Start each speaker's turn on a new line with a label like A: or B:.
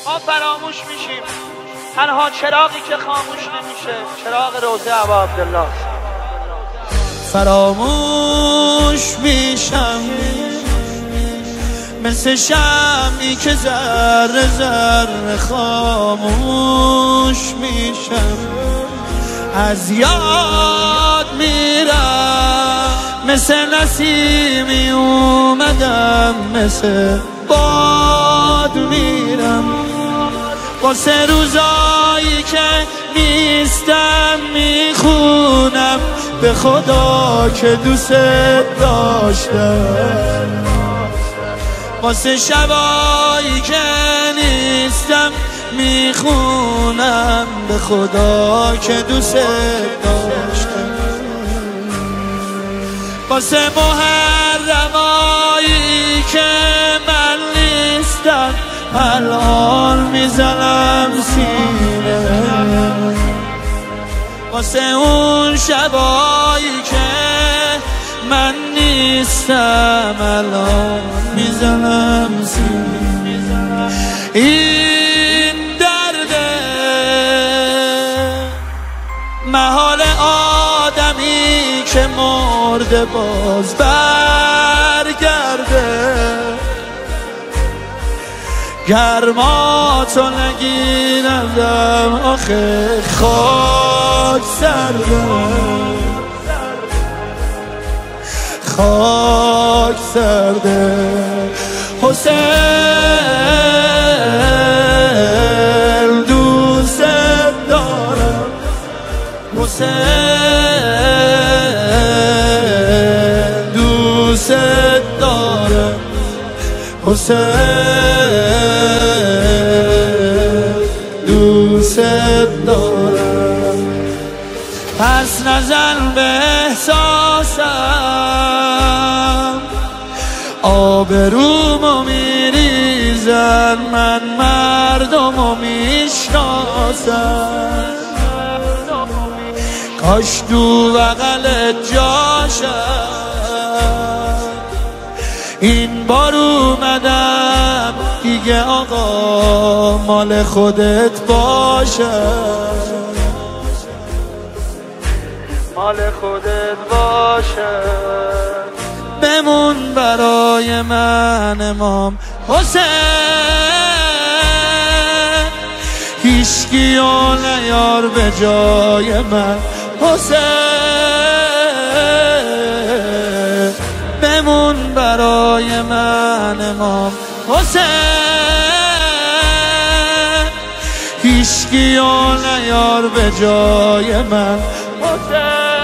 A: ما فراموش میشیم. تنها چراغی که خاموش نمیشه چراغ روضه ابا عبدالله.
B: فراموش میشم مثل شمعی که ذره ذره خاموش میشم. از یاد میرم مثل نسیمی اومدم، مثل باد میرم. واسه روزایی که نیستم میخونم به خدا که دوست داشتم. واسه شبایی که نیستم میخونم به خدا که دوست داشتم. واسه محرمایی که من نیستم الان میزنم سینه. واسه اون شبایی که من نیستم الان میزنم سینه. این درده محال آدمی که مرده باز برگرده. گرماتو نگیردم آخه خاک سرده، خاک سرده. حسین دوست دارم، حسین دوست دارم، حسین دوست دارم. پس نزن به احساسم، آبرومو میریزن، من مردمو میشناسم. کاش تو بغلت جاشم، این بار اومدم دیگه آقا مال خودت باشه،
A: مال خودت باشه.
B: بمون برای من امام حسین، هیچکیو نیار به جای من حسین. بمون برای من امام حسین، هیچکیو نیار به جای من حسین.